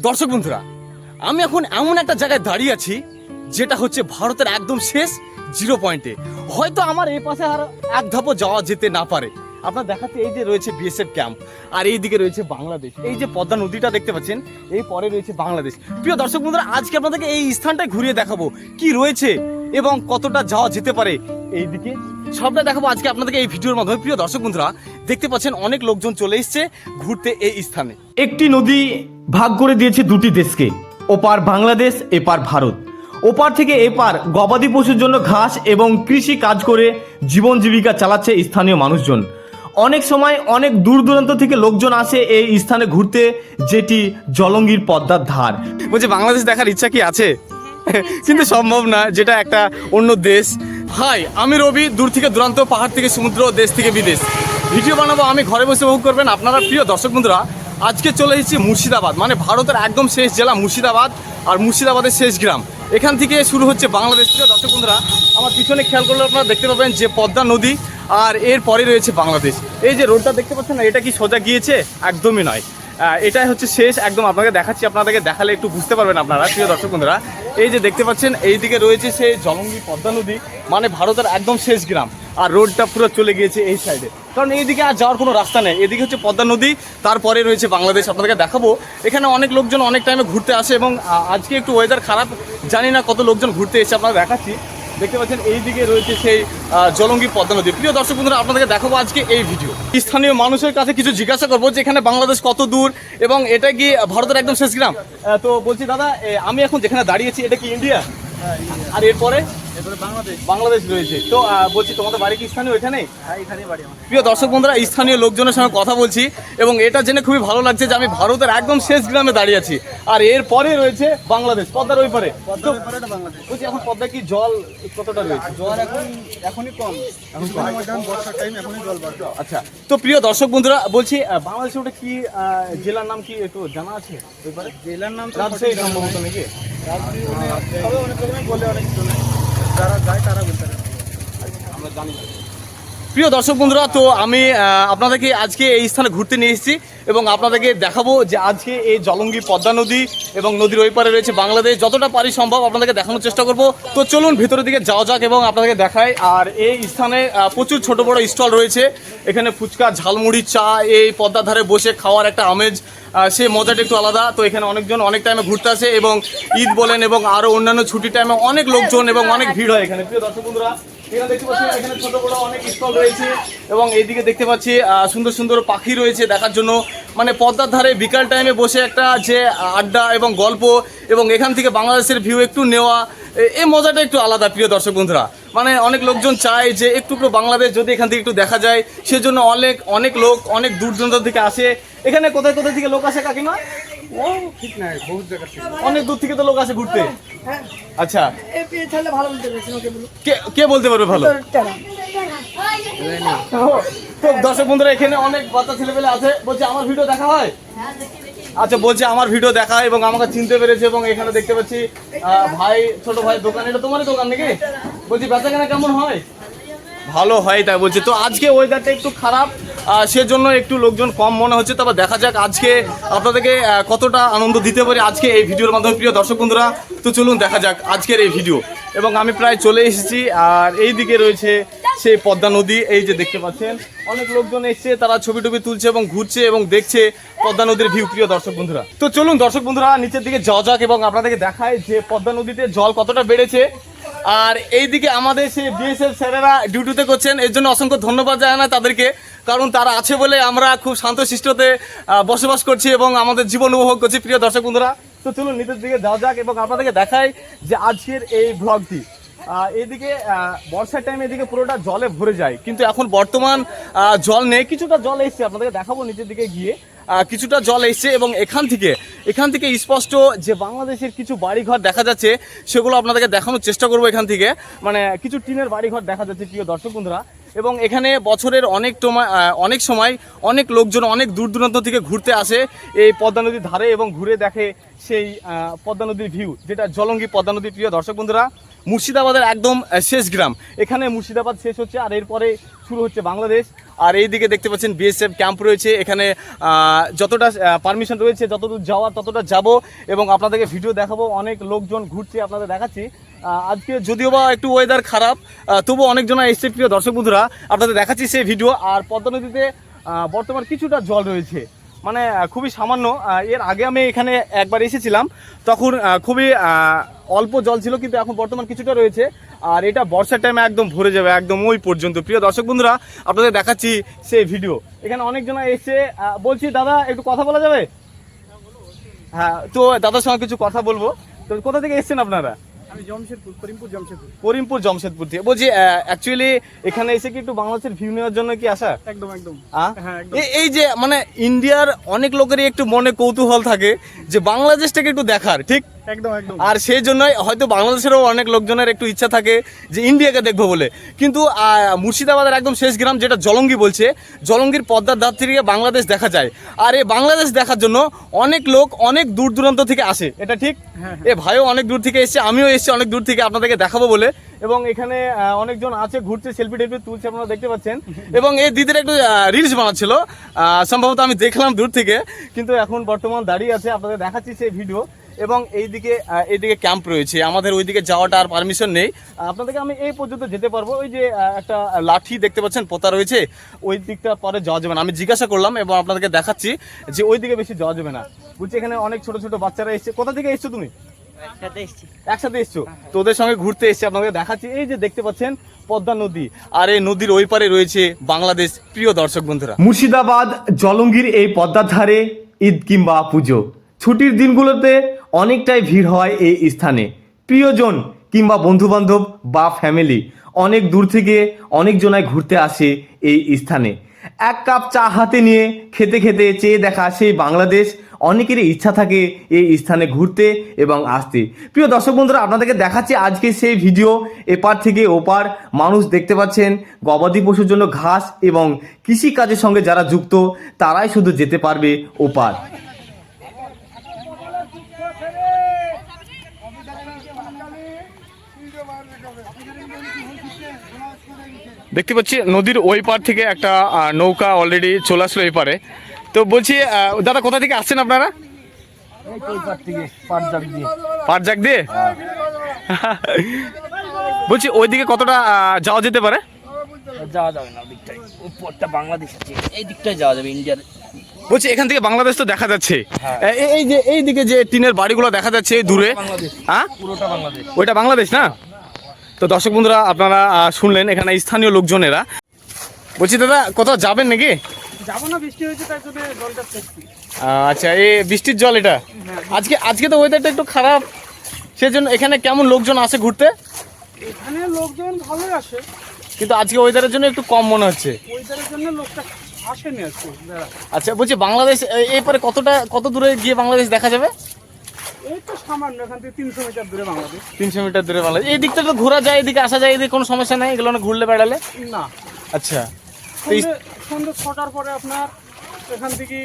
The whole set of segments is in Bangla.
দর্শক বন্ধুরা, আমি এখন এমন একটা জায়গায় দাঁড়িয়ে আছি যেটা হচ্ছে ভারতের একদম শেষ জিরো পয়েন্টে। হয়তো আমার এই পাশে আর এক ধাপও যাওয়া যেতে না পারে। আপনার দেখাচ্ছে এই যে রয়েছে বিএসএফ ক্যাম্প, আর এই দিকে রয়েছে বাংলাদেশ। এই যে পদ্মা নদীটা দেখতে পাচ্ছেন, এই পরে রয়েছে বাংলাদেশ। প্রিয় দর্শক বন্ধুরা, আজকে আপনাদেরকে এই স্থানটায় ঘুরিয়ে দেখাবো কি রয়েছে এবং কতটা যাওয়া যেতে পারে। এই দিকে সবটা দেখাবো আজকে আপনাদেরকে এই ভিডিওর মাধ্যমে। প্রিয় দর্শক বন্ধুরা, দেখতে পাচ্ছেন অনেক লোকজন চলে এসছে ঘুরতে এই স্থানে। একটি নদী ভাগ করে দিয়েছে দুটি দেশকে, ওপার বাংলাদেশ, এপার ভারত। ওপার থেকে এপার গবাদি পশুর জন্য ঘাস এবং কৃষি কাজ করে জীবন জীবিকা চালাচ্ছে স্থানীয় মানুষজন। অনেক সময় অনেক দূর দূরান্ত থেকে লোকজন আসে এই স্থানে ঘুরতে, যেটি জলঙ্গির পদ্মার ধার। বলছে বাংলাদেশ দেখার ইচ্ছা কি আছে? কিন্তু সম্ভব না, যেটা একটা অন্য দেশ। হাই, আমি রবি, দূর থেকে দূরান্ত, পাহাড় থেকে সমুদ্র, দেশ থেকে বিদেশ। ভিডিও বানাবো আমি, ঘরে বসে উপভোগ করবেন আপনারা। প্রিয় দর্শক বন্ধুরা, আজকে চলে এসেছি মুর্শিদাবাদ, মানে ভারতের একদম শেষ জেলা মুর্শিদাবাদ, আর মুর্শিদাবাদের শেষ গ্রাম। এখান থেকে শুরু হচ্ছে বাংলাদেশ। প্রিয় দর্শক বন্ধুরা, আমার পিছনে খেয়াল করলে আপনারা দেখতে পাবেন যে পদ্মা নদী, আর এর পরে রয়েছে বাংলাদেশ। এই যে রোডটা দেখতে পাচ্ছেন না, এটা কি সোজা গিয়েছে? একদমই নয়, এটাই হচ্ছে শেষ একদম। আপনাকে দেখাচ্ছি, আপনাদেরকে দেখালে একটু বুঝতে পারবেন আপনারা। প্রিয় দর্শক বন্ধুরা, এই যে দেখতে পাচ্ছেন এইদিকে রয়েছে সেই জলঙ্গি পদ্মা নদী, মানে ভারতের একদম শেষ গ্রাম। আর রোডটা পুরো চলে গিয়েছে এই সাইডে, কারণ এইদিকে আর যাওয়ার কোনো রাস্তা নেই। এদিকে হচ্ছে পদ্মা নদী, তারপরে রয়েছে বাংলাদেশ। আপনাদেরকে দেখাবো, এখানে অনেক লোকজন অনেক টাইমে ঘুরতে আসে, এবং আজকে একটু ওয়েদার খারাপ, জানি না কত লোকজন ঘুরতে এসে। আপনারা দেখাচ্ছি, দেখতে পাচ্ছেন এইদিকে রয়েছে সেই জলঙ্গি পদ্মা নদী। প্রিয় দর্শক বন্ধুরা, আপনাদেরকে দেখাবো আজকে এই ভিডিও। স্থানীয় মানুষের কাছে কিছু জিজ্ঞাসা করবো যে এখানে বাংলাদেশ কত দূর এবং এটা কি ভারতের একদম শেষ গ্রাম। তো বলছি দাদা, আমি এখন যেখানে দাঁড়িয়েছি এটা কি ইন্ডিয়া? আর এরপরে বাংলাদেশ রয়েছে। তো বলছি তোমাদের বাড়ি কি স্থানীয় এখানে? প্রিয় দর্শক বন্ধুরা, স্থানীয় লোকজনের সঙ্গে কথা বলছি, এবং এটা জেনে খুবই ভালো লাগছে যে আমি ভারতের একদম শেষ গ্রামে দাঁড়িয়ে আছি, আর এরপরে রয়েছে বাংলাদেশ, পদ্মার ওই পারে। বলছি এখন পদ্মা কি জল কতটা রয়েছে? জল এখনই কম, বর্ষার টাইম এখনই জল বাড়বে। আচ্ছা, তো প্রিয় দর্শক বন্ধুরা, বলছি বাংলাদেশে ওটা কি জেলার নাম কি একটু জানা আছে? জেলার নাম রাজশাহী সম্ভবত নাকি? অনেক রকমই বলে, অনেক যারা যায় তারা বলতে পারে, আমরা জানি না। প্রিয় দর্শক বন্ধুরা, তো আমি আপনাদেরকে আজকে এই স্থানে ঘুরতে নিয়ে এসেছি, এবং আপনাদেরকে দেখাবো যে আজকে এই জলঙ্গি পদ্মা নদী এবং নদীর ওই পারে রয়েছে বাংলাদেশ। যতটা পারি সম্ভব আপনাদেরকে দেখানোর চেষ্টা করব। তো চলুন ভিতরের দিকে যাওয়া যাক এবং আপনাদেরকে দেখাই। আর এই স্থানে প্রচুর ছোট বড় স্টল রয়েছে। এখানে ফুচকা, ঝালমুড়ি, চা, এই পদ্মার ধারে বসে খাওয়ার একটা আমেজ, সে মজাটা একটু আলাদা। তো এখানে অনেকজন অনেক টাইমে ঘুরতে আসে, এবং ঈদ বলেন এবং আরও অন্যান্য ছুটির টাইমে অনেক লোকজন এবং অনেক ভিড় হয় এখানে। প্রিয় দর্শক বন্ধুরা, এখানে দেখতে পাচ্ছি এখানে ছোট বড় অনেক স্টল রয়েছে, এবং এইদিকে দেখতে পাচ্ছি সুন্দর সুন্দর পাখি রয়েছে দেখার জন্য। মানে পদ্মার ধারে বিকাল টাইমে বসে একটা যে আড্ডা এবং গল্প, এবং এখান থেকে বাংলাদেশের ভিউ একটু নেওয়া, এই মজাটা একটু আলাদা। প্রিয় দর্শক বন্ধুরা, মানে অনেক লোকজন চায় যে একটু বাংলাদেশ যদি এখান থেকে একটু দেখা যায়, সেজন্য অনেক লোক অনেক দূর দূরান্ত থেকে আসে এখানে। কোথায় কোথায় থেকে লোক আসে কাকিমা? ও ঠিক নাই, বহুত জায়গা থেকে অনেক দূর থেকে তো লোক আসে ঘুরতে। আচ্ছা, ভালো বলতে পারছি না, কে বলতে পারবে ভালো? তো দর্শক বন্ধুরা, এখানে অনেক বাচ্চা ছেলেপেলে আছে। বলছে আমার ভিডিও দেখা হয়? আচ্ছা, বলছে আমার ভিডিও দেখা হয় এবং আমাকে চিনতে পেরেছে। এবং এখানে দেখতে পাচ্ছি ভাই, ছোট ভাই দোকান, এটা তোমারই দোকান নাকি? বলছি বেচাকেনা কেমন হয়? ভালো হয় তাই বলছে। তো আজকে ওয়েদারটা একটু খারাপ, সেজন্য একটু লোকজন কম মনে হচ্ছে। তবে দেখা যাক আজকে আপনাদেরকে কতটা আনন্দ দিতে পারি আজকে এই ভিডিওর মাধ্যমে। প্রিয় দর্শক বন্ধুরা, তো চলুন দেখা যাক আজকের এই ভিডিও। এবং আমি প্রায় চলে এসেছি, আর এই দিকে রয়েছে সেই পদ্মা নদী। এই যে দেখতে পাচ্ছেন অনেক লোকজন এসছে, তারা ছবি টবি তুলছে এবং ঘুরছে এবং দেখছে পদ্মা নদীর ভিউ। প্রিয় দর্শক বন্ধুরা, তো চলুন দর্শক বন্ধুরা নিচের দিকে যাওয়া যাক এবং আপনাদেরকে দেখায় যে পদ্মা নদীতে জল কতটা বেড়েছে। আর এইদিকে আমাদের সেই বিএসএফ স্যারেরা ডিউটিতে করছেন, এর জন্য অসংখ্য ধন্যবাদ জানাই তাদেরকে, কারণ তারা আছে বলে আমরা খুব শান্তশিষ্টতে বসবাস করছি এবং আমাদের জীবন উপভোগ করছি। প্রিয় দর্শক বন্ধুরা, তো চলুন নিচের দিকে যাওয়া যাক এবং আপনাদেরকে দেখাই যে আজকের এই ব্লগটি। এইদিকে বর্ষার টাইমে এদিকে পুরোটা জলে ভরে যায়, কিন্তু এখন বর্তমান জল নেই, কিছুটা জল এসছে। আপনাদেরকে দেখাবো নিচের দিকে গিয়ে, কিছুটা জল এসছে, এবং এখান থেকে স্পষ্ট যে বাংলাদেশের কিছু বাড়িঘর দেখা যাচ্ছে, সেগুলো আপনাদেরকে দেখানোর চেষ্টা করবো। এখান থেকে মানে কিছু টিনের বাড়িঘর দেখা যাচ্ছে। প্রিয় দর্শক বন্ধুরা, এবং এখানে বছরের অনেক সময় অনেক লোকজন অনেক দূর দূরান্ত থেকে ঘুরতে আসে এই পদ্মা নদীর ধারে, এবং ঘুরে দেখে সেই পদ্মা নদীর ভিউ, যেটা জলঙ্গি পদ্মা নদী। প্রিয় দর্শক বন্ধুরা, মুর্শিদাবাদের একদম শেষ গ্রাম, এখানে মুর্শিদাবাদ শেষ হচ্ছে, আর এরপরে শুরু হচ্ছে বাংলাদেশ। আর এইদিকে দেখতে পাচ্ছেন বিএসএফ ক্যাম্প রয়েছে। এখানে যতটা পারমিশন রয়েছে যতদূর যাওয়ার ততটা যাব এবং আপনাদেরকে ভিডিও দেখাবো। অনেক লোকজন ঘুরছে, আপনাদের দেখাচ্ছি। আজকে যদিও বা একটু ওয়েদার খারাপ, তবু অনেকজন এসছে প্রিয় দর্শক বন্ধুরা, আপনাদের দেখাচ্ছি সেই ভিডিও। আর পদ্মা নদীতে বর্তমান কিছুটা জল রয়েছে, মানে খুবই সামান্য। এর আগে আমি এখানে একবার এসেছিলাম, তখন খুবই অল্প জল ছিল, কিন্তু এখন বর্তমান কিছুটা রয়েছে। আর এটা বর্ষার টাইমে একদম ভরে যাবে, একদম ওই পর্যন্ত। প্রিয় দর্শক বন্ধুরা, আপনাদের দেখাচ্ছি সেই ভিডিও। এখানে অনেকজন এসে বলছি, দাদা একটু কথা বলা যাবে? হ্যাঁ, তো দাদার সঙ্গে কিছু কথা বলবো। তো কোথা থেকে এসেছেন আপনারা? আমি জমশেদপুর, করিমপুর জামশেদপুর থেকে। বলছি অ্যাকচুয়ালি এখানে এসে কি একটু বাংলাদেশের ভিউ নেওয়ার জন্য কি আসা? একদম হ্যাঁ, একদম। এই যে মানে ইন্ডিয়ার অনেক লোকেরই একটু মনে কৌতূহল থাকে যে বাংলাদেশটাকে একটু দেখার, ঠিক? একদম। আর সেই জন্যই হয়তো বাংলাদেশেরও অনেক লোকজনের একটু ইচ্ছা থাকে যে ইন্ডিয়াকে দেখবো বলে। কিন্তু মুর্শিদাবাদের একদম শেষ গ্রাম, যেটা জলঙ্গি বলছে, জলঙ্গির পদ্মার ধার থেকে বাংলাদেশ দেখা যায়। আর এই বাংলাদেশ দেখার জন্য অনেক লোক অনেক দূর দূরান্ত থেকে আসে, এটা ঠিক? এ ভাইও অনেক দূর থেকে এসছে, আমিও এসেছি অনেক দূর থেকে আপনাদেরকে দেখাবো বলে। এবং এখানে অনেকজন আছে ঘুরছে, সেলফি টেলফি তুলছে, আপনারা দেখতে পাচ্ছেন। এবং এই দিদির একটু রিলস বানাচ্ছিল, সম্ভবত আমি দেখলাম দূর থেকে, কিন্তু এখন বর্তমান দাঁড়িয়ে আছে, আপনাদের দেখাচ্ছি সেই ভিডিও। এবং এইদিকে ক্যাম্প রয়েছে, আমাদের ওইদিকে যাওয়াটা আর পারমিশন নেই। আপনাদেরকে আমি এই পর্যন্ত যেতে পারবো। ওই যে একটা লাঠি দেখতে পাচ্ছেন পোতা রয়েছে, ওই দিকটা পরে যাওয়া যাবে না। আমি জিজ্ঞাসা করলাম এবং আপনাদেরকে দেখাচ্ছি যে ওই দিকে বেশি যাওয়া যাবে না। বলছি এখানে অনেক ছোট ছোট বাচ্চারা এসছে। কোথা থেকে এসছো তুমি? একসাথে এসছো? তো ওদের সঙ্গে ঘুরতে এসছে, আপনাদের দেখাচ্ছি। এই যে দেখতে পাচ্ছেন পদ্মা নদী, আর এই নদীর ওই পারে রয়েছে বাংলাদেশ। প্রিয় দর্শক বন্ধুরা, মুর্শিদাবাদ জলঙ্গির এই পদ্মার ধারে ঈদ কিংবা পুজো ছুটির দিনগুলোতে অনেকটাই ভিড় হয় এই স্থানে। প্রিয়জন কিংবা বন্ধুবান্ধব বা ফ্যামিলি অনেক দূর থেকে অনেকজনাই ঘুরতে আসে এই স্থানে। এক কাপ চা হাতে নিয়ে খেতে খেতে চেয়ে দেখা সেই বাংলাদেশ অনেকেরই ইচ্ছা থাকে এই স্থানে ঘুরতে এবং আসতে। প্রিয় দর্শক বন্ধুরা, আপনাদেরকে দেখাচ্ছি আজকে সেই ভিডিও। এপার থেকে ওপার মানুষ দেখতে পাচ্ছেন, গবাদি পশুর জন্য ঘাস এবং কৃষিকাজের সঙ্গে যারা যুক্ত তারাই শুধু যেতে পারবে ওপার। দেখতে পাচ্ছি নদীর ওই পার থেকে একটা নৌকা অলরেডি চলে আসলো এই পারে। তো বলছি দাদা, কোথা থেকে আসছেন আপনারা? পাটজাক দিয়ে। বলছি ওইদিকে কতটা যাওয়া যেতে পারে? যাওয়া যাবে না, ওদিকটাই উপরটা বাংলাদেশ আছে, এই দিকটাই যাওয়া যাবে ইন্ডিয়ার। বলছি এখান থেকে বাংলাদেশ তো দেখা যাচ্ছে, এই যে এইদিকে যে টিনের বাড়িগুলো দেখা যাচ্ছে দূরে, হ্যাঁ পুরোটা বাংলাদেশ। ওইটা বাংলাদেশ না? তো দর্শক বন্ধুরা, আপনারা শুনলেন এখানে স্থানীয় লোকজনেরা। বলছি দাদা, কোথাও যাবেন নাকি? যাবো না, বৃষ্টি হয়েছে তাই জন্য জলটা দেখছি। আচ্ছা, এই বৃষ্টির জল এটা? আজকে তো ওয়েদারটা একটু খারাপ, সেজন্য এখানে কেমন লোকজন আসে ঘুরতে? এখানে লোকজন ভালোই আসে, কিন্তু আজকে ওয়েদারের জন্য একটু কম মনে হচ্ছে। ওয়েদারের জন্য লোকটা আসেনি আজকে। আচ্ছা, বলছি বাংলাদেশ এরপরে কত দূরে গিয়ে বাংলাদেশ দেখা যাবে? এই তো সামান্য, এখান থেকে 300 মিটার দূরে বাংলাদেশ। 300 মিটার দূরে বাংলাদেশ। এই দিকটা তো ঘোরা যায়, এদিকে আসা যায়, এদিকে কোনো সমস্যা নেই এগুলো ঘুরলে বেড়ালে? না। আচ্ছা, সন্ধ্যে 6টার পরে আপনার এখান থেকে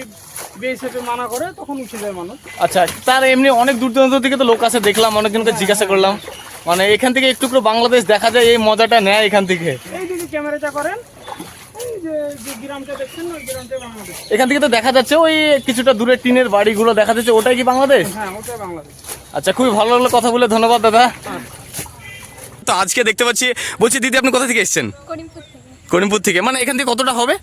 বিএসএফে মানা করে, তখন উঠে যায় মানুষ। আচ্ছা, তার এমনি অনেক দূর দূরান্ত থেকে তো লোক আসে, দেখলাম অনেকজনকে জিজ্ঞাসা করলাম, মানে এখান থেকে একটু করে বাংলাদেশ দেখা যায়, এই মজাটা নেয় এখান থেকে। এই দিকে ক্যামেরাটা করেন, এই যে গ্রামটা দেখছেন ওই গ্রামটা বাংলাদেশ। এখান থেকে তো দেখা যাচ্ছে ওই কিছুটা দূরে টিনের বাড়িগুলো দেখা যাচ্ছে, ওটাই কি বাংলাদেশ? হ্যাঁ, ওটাই বাংলাদেশ। আচ্ছা, খুবই ভালো লাগলো কথা বলে, ধন্যবাদ দাদা। তো আজকে দেখতে পাচ্ছি, বলছি দিদি আপনি কোথা থেকে এসেছেন? করিমপুর থেকে। মানে এখান থেকে কতটা হবে?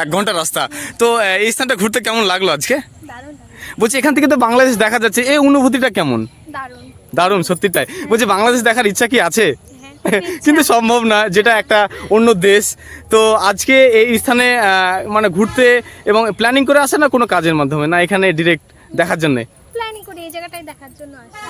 1 ঘন্টা রাস্তা। তো এই স্থানটা ঘুরতে কেমন লাগলো আজকে? বলছি এখান থেকে তো বাংলাদেশ দেখা যাচ্ছে, এই অনুভূতিটা কেমন? দারুণ, সত্যি তাই। বলছি বাংলাদেশ দেখার ইচ্ছা কি আছে? কিন্তু সম্ভব না, যেটা একটা অন্য দেশ। তো আজকে এই স্থানে মানে ঘুরতে এবং প্ল্যানিং করে আসে না কোনো কাজের মাধ্যমে, না এখানে ডিরেক্ট দেখার জন্য?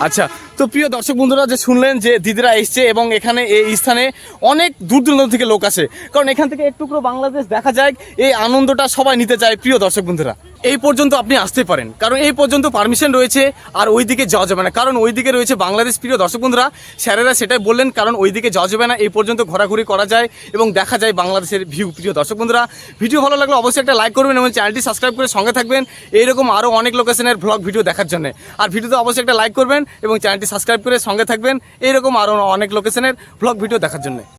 আচ্ছা, তো প্রিয় দর্শক বন্ধুরা, যে শুনলেন যে দিদিরা এসছে এবং এখানে এই স্থানে অনেক দূর দূরান্ত থেকে লোক আসে, কারণ এখান থেকে একটু করে বাংলাদেশ দেখা যায়, এই আনন্দটা সবাই নিতে চায়। প্রিয় দর্শক বন্ধুরা, এই পর্যন্ত আপনি আসতে পারেন, কারণ এই পর্যন্ত পারমিশন রয়েছে, আর ওইদিকে যাওয়া যাবে না, কারণ ওইদিকে রয়েছে বাংলাদেশ। প্রিয় দর্শক বন্ধুরা, স্যারেরা সেটাই বললেন, কারণ ওইদিকে যাওয়া যাবে না, এই পর্যন্ত ঘোরাঘুরি করা যায় এবং দেখা যায় বাংলাদেশের ভিউ। প্রিয় দর্শক বন্ধুরা, ভিডিও ভালো লাগলে অবশ্যই একটা লাইক করবেন এবং চ্যানেলটি সাবস্ক্রাইব করে সঙ্গে থাকবেন এইরকম আরও অনেক লোকেশনের ভ্লগ ভিডিও দেখার জন্য। আর ভিডিওতে অবশ্যই একটা লাইক করবেন এবং চ্যানেলটি সাবস্ক্রাইব করে সঙ্গে থাকবেন এইরকম আরও অনেক লোকেশনের ভ্লগ ভিডিও দেখার জন্য।